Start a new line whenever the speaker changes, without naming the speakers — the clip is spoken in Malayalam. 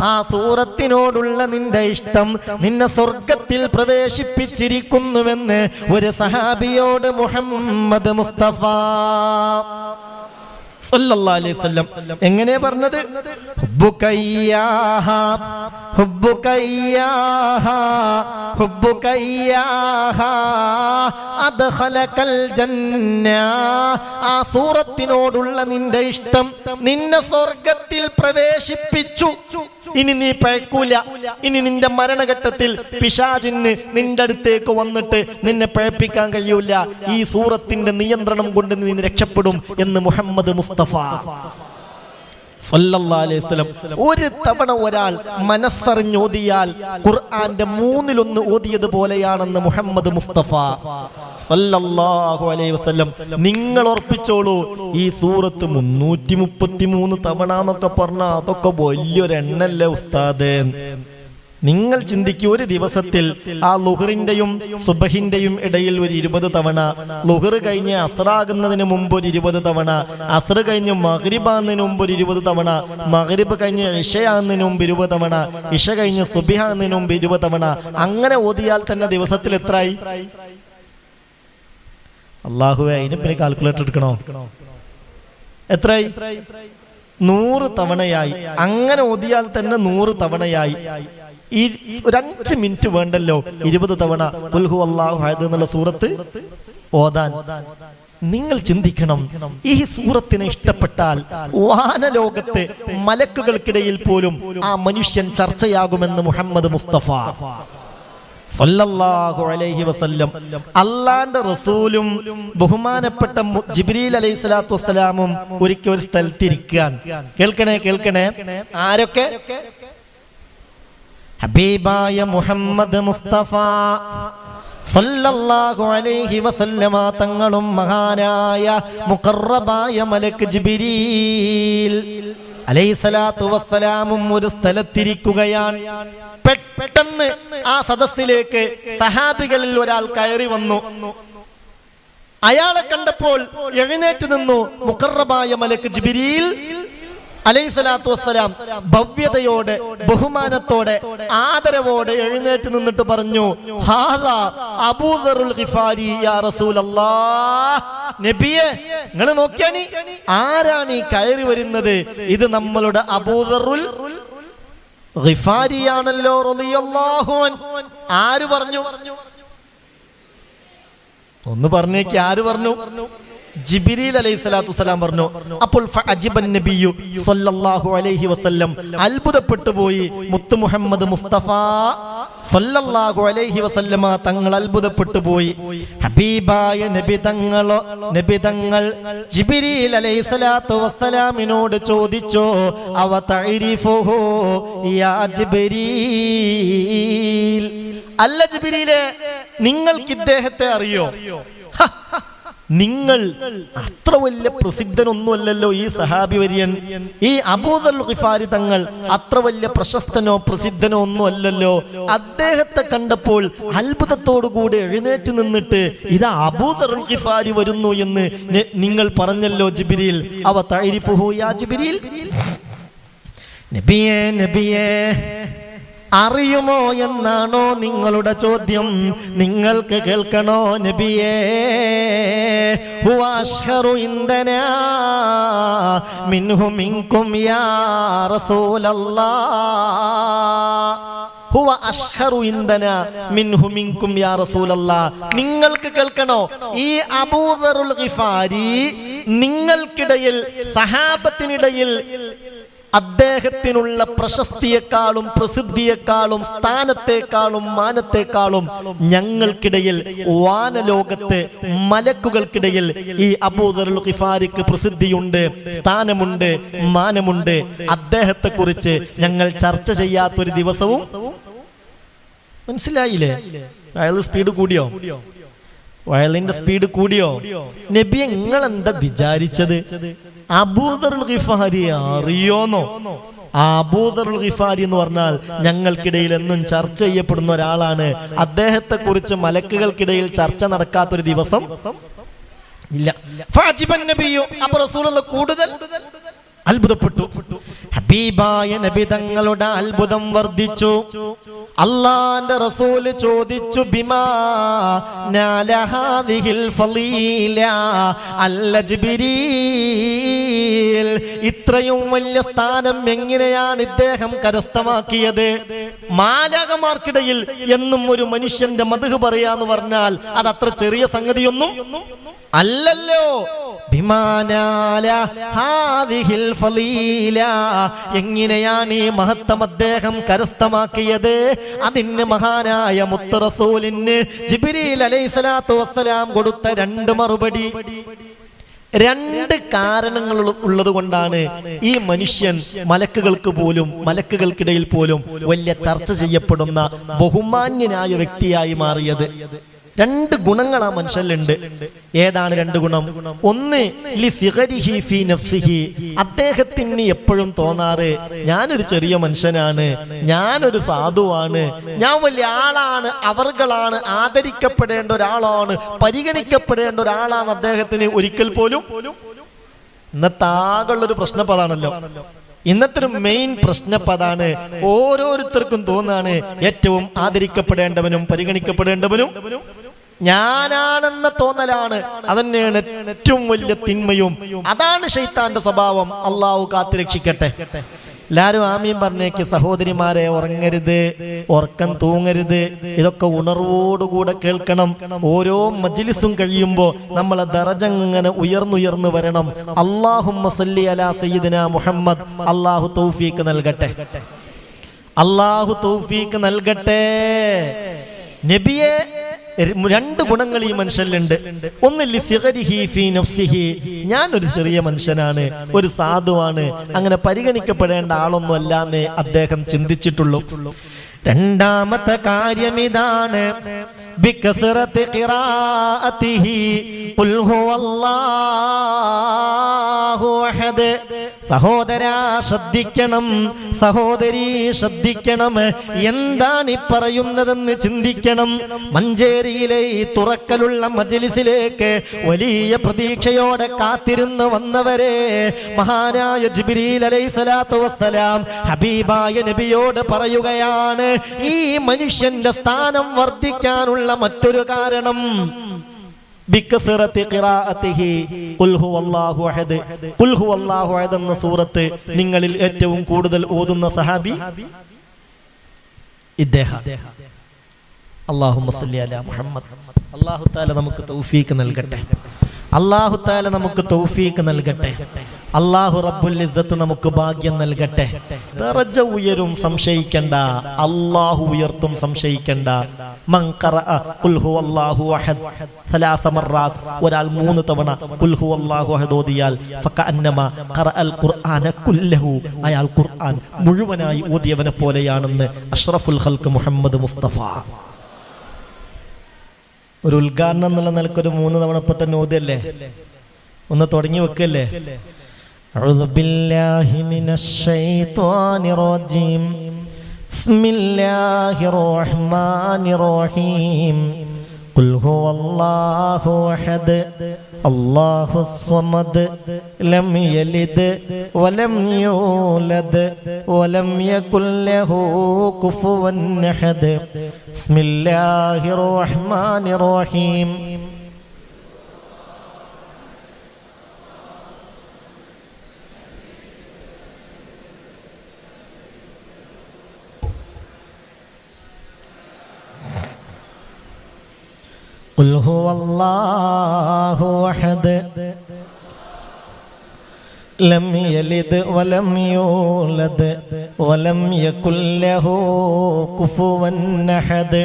ആ സൂറത്തിനോടുള്ള നിന്റെ ഇഷ്ടം നിന്നെ സ്വർഗത്തിൽ പ്രവേശിപ്പിച്ചിരിക്കുന്നുവെന്ന് ഒരു സഹാബിയോട് മുഹമ്മദ് മുസ്തഫ സല്ലല്ലാഹു അലൈഹി വസല്ലം എങ്ങനെ പറഞ്ഞത്? ആ സൂറത്തിനോടുള്ള നിന്റെ ഇഷ്ടം നിന്നെ സ്വർഗത്തിൽ പ്രവേശിപ്പിച്ചു. ഇനി നീ പഴക്കൂല. ഇനി നിന്റെ മരണഘട്ടത്തിൽ പിശാചിന് നിന്റെ അടുത്തേക്ക് വന്നിട്ട് നിന്നെ പഴപ്പിക്കാൻ കഴിയൂല. ഈ സൂറത്തിന്റെ നിയന്ത്രണം കൊണ്ട് നീ രക്ഷപ്പെടും എന്ന് മുഹമ്മദ് മുസ്തഫ സല്ലല്ലാഹു അലൈഹി വസല്ലം. ഒരു തവണ ഒരാൾ മനസ്സറിഞ്ഞോതിയാൽ ഖുർആന്റെ 1/3 ഓതിയത് പോലെയാണെന്ന് മുഹമ്മദ് മുസ്തഫ സല്ലല്ലാഹു അലൈഹി വസല്ലം. നിങ്ങൾ ഉറപ്പിച്ചോളൂ, ഈ സൂറത്ത് 333 തവണ എന്നൊക്കെ പറഞ്ഞാൽ അതൊക്കെ വലിയൊരു എണ്ണല്ലേ ഉസ്താദേ. നിങ്ങൾ ചിന്തിക്കുക, ഒരു ദിവസത്തിൽ ആ ലുഹറിന്റെയും സുബഹിന്റെയും ഇടയിൽ ഒരു 20 തവണ, ലുഹർ കഴിഞ്ഞ് അസ്റാകുന്നതിന് മുമ്പ് ഒരു 20 തവണ, അസ്ർ കഴിഞ്ഞ് മഗ്രിബാകുന്നതിന് മുമ്പ് ഒരു 20 തവണ, മഗ്രിബ് കഴിഞ്ഞ് ഇശയാകുന്നതിന് മുമ്പ് 20 തവണ, ഇശ കഴിഞ്ഞ് സുബ്ഹിയാകുന്നതിന് മുമ്പ് 20 തവണ. അങ്ങനെ ഓതിയാൽ തന്നെ ദിവസത്തിൽ എത്രയായി? അല്ലാഹുവേ, അതിന് പിന്നെ കാൽക്കുലേറ്റർ എടുക്കണോ? എത്രയായി? 100 തവണയായി. അങ്ങനെ ഓതിയാൽ തന്നെ 100 തവണയായി. ഈ ഒരു 5 മിനിറ്റ് വേണ്ടല്ലോ 20 തവണ ഖുൽ ഹുവല്ലാഹു അഹദ് എന്നുള്ള സൂറത്ത് ഓതാൻ. നിങ്ങൾ ചിന്തിക്കണം, ഈ സൂറത്തിനെ ഇഷ്ടപ്പെട്ടാൽ വാനലോകത്തെ മലക്കുകൾക്കിടയിൽ പോലും ആ മനുഷ്യൻ ചർച്ചയാകുമെന്ന് മുഹമ്മദ് മുസ്തഫ സല്ലല്ലാഹു അലൈഹി വസല്ലം. അള്ളാന്റെ റസൂലും ബഹുമാനപ്പെട്ട ജിബ്രീൽ അലൈഹി സ്വലാത്തു വസ്സലാമും ഒരിക്കൽ ഒരു സ്ഥലത്തിരിക്കാൻ. കേൾക്കണേ. ആരൊക്കെ? ഹബീബായ മുഹമ്മദ് മുസ്തഫ സല്ലല്ലാഹു അലൈഹി വസല്ലമ തങ്ങളും മഹാനായ മുഖറബായ മലക്ക് ജിബ്രീൽ അലൈഹിസ്സലാത്തു വസ്സലാമും ഒരു സ്ഥലത്തിരിക്കുകയാണ്. പെട്ടെന്ന് ആ സദസ്സിലേക്ക് സഹാബികളിൽ ഒരാൾ കയറി വന്നു. അയാളെ കണ്ടപ്പോൾ എഴുന്നേറ്റ് നിന്നു മുഖറബായ മലക്ക് ജിബ്രീൽ അലൈഹിസ്സലാത്തു വസ്സലാം. ഭവ്യതയോടെ, ബഹുമാനത്തോടെ, ആദരവോടെ എഴുന്നേറ്റ് നിന്നിട്ട് പറഞ്ഞു, ഹാദാ അബൂദറുൽ ഗിഫാരി യാ റസൂലല്ലാഹ്. നബിയെ, നിങ്ങൾ നോക്കിയാണി, ആരാണ് ഈ കയറി വരുന്നത്? ഇത് നമ്മളുടെ അബൂദറുൽ ഗിഫാരിയാണല്ലോ റളിയല്ലാഹു അൻഹു. ആര് പറഞ്ഞു? ഒന്ന് പറഞ്ഞേക്ക്, ആര് പറഞ്ഞു? ജിബ്രീൽ അലൈഹിസ്സലാത്തു വസ്സലാം പറഞ്ഞു. അപ്പോൾ ഫഅജിബൻ നബിയു സല്ലല്ലാഹു അലൈഹി വസല്ലം, അത്ഭുതപ്പെട്ടു പോയി മുത്ത് മുഹമ്മദ് മുസ്തഫ സല്ലല്ലാഹു അലൈഹി വസല്ലമ തങ്ങൾ അത്ഭുതപ്പെട്ടു പോയി. ഹബീബായ നബി തങ്ങൾ ജിബ്രീൽ അലൈഹിസ്സലാത്തു വസ്സലാമിനോട് ചോദിച്ചു, അവ തഅരിഫുഹു യാ ജിബ്രീൽ, അല്ല ജിബ്രീലേ, നിങ്ങൾക്ക് ഇദ്ദേഹത്തെ അറിയോ? നിങ്ങൾ അത്ര വലിയ പ്രസിദ്ധനൊന്നുമല്ലല്ലോ ഈ സഹാബി വര്യൻ. ഈ അബൂദറുൽ ഗിഫാരി തങ്ങൾ അത്ര വലിയ പ്രശസ്തനോ പ്രസിദ്ധനോ ഒന്നും അല്ലല്ലോ. അദ്ദേഹത്തെ കണ്ടപ്പോൾ അത്ഭുതത്തോടുകൂടി എഴുന്നേറ്റ് നിന്നിട്ട് ഇതാ അബൂദറുൽ ഗിഫാരി വരുന്നു എന്ന് നിങ്ങൾ പറഞ്ഞല്ലോ ജിബ്രീൽ. അവ തഅരിഫുഹു യാ ജിബ്രീൽ, നബിയേ അറിയുമോ എന്നാണോ നിങ്ങളുടെ ചോദ്യം? നിങ്ങൾക്ക് കേൾക്കണോ നബിയേ? ഹുവ അശ്ഹറു ഇൻദനാ മിൻഹു മിൻകും യാ റസൂലല്ലാഹ്. ഹുവ അശ്ഹറു ഇൻദനാ മിൻഹു മിൻകും യാ റസൂലല്ലാഹ്. നിങ്ങൾക്ക് കേൾക്കണോ, ഈ അബൂദറുൽ ഗിഫാരി നിങ്ങൾക്കിടയിൽ, സഹാബത്തിനിടയിൽ അദ്ദേഹത്തിനുള്ള പ്രശസ്തിയെക്കാളും പ്രസിദ്ധിയെക്കാളും സ്ഥാനത്തെക്കാളും മാനത്തെക്കാളും ഞങ്ങൾക്കിടയിൽ, വാനലോകത്തെ മലക്കുകൾക്കിടയിൽ ഈ അബൂദറുൽ ഗിഫാരിക്ക് പ്രസിദ്ധിയുണ്ട്, സ്ഥാനമുണ്ട്, മാനമുണ്ട്. അദ്ദേഹത്തെ കുറിച്ച് ഞങ്ങൾ ചർച്ച ചെയ്യാത്തൊരു ദിവസവും. മനസ്സിലായില്ലേ? അയാൾ സ്പീഡ് കൂടിയോ? വയലിന്റെ സ്പീഡ് കൂടിയോ? നബി, നിങ്ങൾ എന്താ വിചാരിച്ചത്? അബൂദറുൽ ഗിഫാരി അറിയോന്നോ? അബൂദറുൽ ഗിഫാരി എന്ന് പറഞ്ഞാൽ ഞങ്ങൾക്കിടയിൽ എന്നും ചർച്ച ചെയ്യപ്പെടുന്ന ഒരാളാണ്. അദ്ദേഹത്തെ കുറിച്ച് മലക്കുകൾക്കിടയിൽ ചർച്ച നടക്കാത്തൊരു ദിവസം ഇല്ല. ഫഅജിബൻ നബിയു, അപ്പോൾ റസൂലുള്ളാഹി കൂടുതൽ അത്ഭുതപ്പെട്ടു. ഹബീബായ നബി തങ്ങളുടെ അത്ഭുതം വർദ്ധിച്ചു. അല്ലാഹുവിന്റെ റസൂല് ചോദിച്ചു, ബിമാ നാല ഹാദിഹിൽ ഫളീല അല്ല ജിബ്രീൽ, ഇത്രയും വലിയ സ്ഥാനം എങ്ങനെയാണ് ഇദ്ദേഹം കരസ്ഥമാക്കിയത്? മാലാഖമാർക്കിടയിൽ എന്നും ഒരു മനുഷ്യന്റെ മദ്ഹ് പറയാന്ന് പറഞ്ഞാൽ അത് അത്ര ചെറിയ സംഗതിയൊന്നും അല്ലല്ലോ. എങ്ങനെയാണ് ഈ മഹത്വം അദ്ദേഹം കരസ്ഥമാക്കിയത്? അതിന് മഹാനായ മുത്ത് റസൂലിന് ജിബ്രീൽ അലൈഹിസ്സലാത്തു വസ്സലാം കൊടുത്ത രണ്ട് മറുപടി, രണ്ട് കാരണങ്ങൾ ഉള്ളത് കൊണ്ടാണ് ഈ മനുഷ്യൻ മലക്കുകൾക്കിടയിൽ പോലും വലിയ ചർച്ച ചെയ്യപ്പെടുന്ന ബഹുമാന്യനായ വ്യക്തിയായി മാറിയത്. രണ്ട് ഗുണങ്ങൾ ആ മനുഷ്യനിലുണ്ട്. ഏതാണ് രണ്ട് ഗുണം? ഒന്ന്, ലിസിഗരിഹി ഫീ നഫ്സിഹി, അദ്ദേഹത്തിന് എപ്പോഴും തോന്നാറ് ഞാനൊരു ചെറിയ മനുഷ്യനാണ്, ഞാനൊരു സാധുവാണ്, ഞാൻ വലിയ ആളാണ്, അവർകളാണ്, ആദരിക്കപ്പെടേണ്ട ഒരാളാണ്, പരിഗണിക്കപ്പെടേണ്ട ഒരാളാണ് അദ്ദേഹത്തിന് ഒരിക്കൽ പോലും. ഇന്നത്തെ ആകെയുള്ളൊരു പ്രശ്നപ്പതാണല്ലോ, ഇന്നത്തെ ഒരു മെയിൻ പ്രശ്നപ്പതാണ്. ഓരോരുത്തർക്കും തോന്നാണ് ഏറ്റവും ആദരിക്കപ്പെടേണ്ടവനും പരിഗണിക്കപ്പെടേണ്ടവനും ഞാനാണെന്ന തോന്നലാണ്. അതന്നെയാണ് ഏറ്റവും വലിയ തിന്മയും. അതാണ് ശൈത്താന്റെ സ്വഭാവം. അള്ളാഹു കാത്തുരക്ഷിക്കട്ടെ. എല്ലാരും ആമീൻ പറഞ്ഞേക്ക്. സഹോദരിമാരെ, ഉറങ്ങരുത്, ഉറക്കം തൂങ്ങരുത്. ഇതൊക്കെ ഉണർവോടുകൂടെ കേൾക്കണം. ഓരോ മജ്ലിസും കഴിയുമ്പോൾ നമ്മളെ ദറജ ഇങ്ങനെ ഉയർന്നുയർന്നു വരണം. അല്ലാഹുമ്മ സല്ലി അലാ സയ്യിദിനാ മുഹമ്മദ്. അല്ലാഹു തൗഫീഖ് നൽകട്ടെ, അല്ലാഹു തൗഫീഖ് നൽകട്ടെ. നബിയെ രണ്ട് ഗുണങ്ങൾ ഈ മനുഷ്യനിലുണ്ട്. ഒന്ന്, ലിസിഗരിഹി ഫീ നഫ്സിഹി, ഞാനൊരു ചെറിയ മനുഷ്യനാണ്, ഒരു സാധുവാണ്, അങ്ങനെ പരിഗണിക്കപ്പെടേണ്ട ആളൊന്നും അല്ലാന്നേ അദ്ദേഹം ചിന്തിച്ചിട്ടുള്ളൂ. രണ്ടാമത്തെ കാര്യം ഇതാണ്, ബികസ്റത്തി ഖിറാഅതിഹി ഖുൽ ഹുവല്ലാഹു അഹദ്. സഹോദരാ ശ്രദ്ധിക്കണം, സഹോദരി ശ്രദ്ധിക്കണം. എന്താണ് ഈ പറയുന്നതെന്ന് ചിന്തിക്കണം. മഞ്ചേരിയിലെ ഈ തുറക്കലുള്ള മജ്ലിസിലേക്ക് വലിയ പ്രതീക്ഷയോടെ കാത്തിരുന്ന് വന്നവരെ, മഹാനായ ജിബ്രീൽ അലൈഹിസ്സലാത്തു വസ്സലാം ഹബീബായ നബിയോട് പറയുകയാണ്, ഈ മനുഷ്യന്റെ സ്ഥാനം വർദ്ധിക്കാനുള്ള മറ്റൊരു കാരണം ബികസ്റത്തി ഖിറാഅതിഹി ഖുൽ ഹുവല്ലാഹു അഹദ്. ഖുൽ ഹുവല്ലാഹു അഹദ് എന്ന സൂറത്ത് നിങ്ങളിൽ ഏറ്റവും കൂടുതൽ ഓതുന്ന സഹാബി ഇദ്ദേഹം. അല്ലാഹുമ്മ സല്ലി അലാ മുഹമ്മദ്. അല്ലാഹു തആല നമുക്ക് തൗഫീഖ് നൽകട്ടെ, അല്ലാഹു തആല നമുക്ക് തൗഫീഖ് നൽകട്ടെ. അല്ലാഹു റബ്ബുൽ ഇസ്സത്ത് നമുക്ക് ഭാഗ്യം നൽകട്ടെ. ദറജ ഉയരും, സംശയിക്കണ്ട. അല്ലാഹു ഉയർത്തും, സംശയിക്കണ്ട. മൻ ഖറഅ ഖുൽ ഹുവല്ലാഹു അഹദ് സലാസ മർറാത്ത്, ഒരാൾ 3 തവണ ഖുൽ ഹുവല്ലാഹു അഹദ് ഓതിയാൽ ഫകഅന്നമ ഖറഅൽ ഖുർആന കുല്ലഹു, അയാൾ ഖുർആൻ മുഴുവനായി ഓതിയവനെ പോലെയാണെന്ന് അഷ്റഫുൽ ഖൽഖ് മുഹമ്മദ് മുസ്തഫ. ഒരു ഉദ്ഘാടനം എന്നുള്ള നിലക്കൊരു 3 തവണ ഇപ്പൊ തന്നെ ഓതിയല്ലേ, ഒന്ന് തുടങ്ങി വെക്കല്ലേ. അഊദു ബില്ലാഹി മിനശ് ശൈത്വാനിർ റജീം. ബിസ്മില്ലാഹിർ റഹ്മാനിർ റഹീം. ഖുൽ ഹുവല്ലാഹു അഹദ് അല്ലാഹുസ് സ്വമദ് ലം യലിദ് വലം യൂലദ് വലം യകുൽ ലഹു കുഫുവൻ അഹദ്. ബിസ്മില്ലാഹിർ റഹ്മാനിർ റഹീം. ഖുൽ ഹുവല്ലാഹു അഹദ് ലം യലിദ് വലം യൂലദ് വലം യകുൽ ലഹു കുഫുവൻ അഹദ്.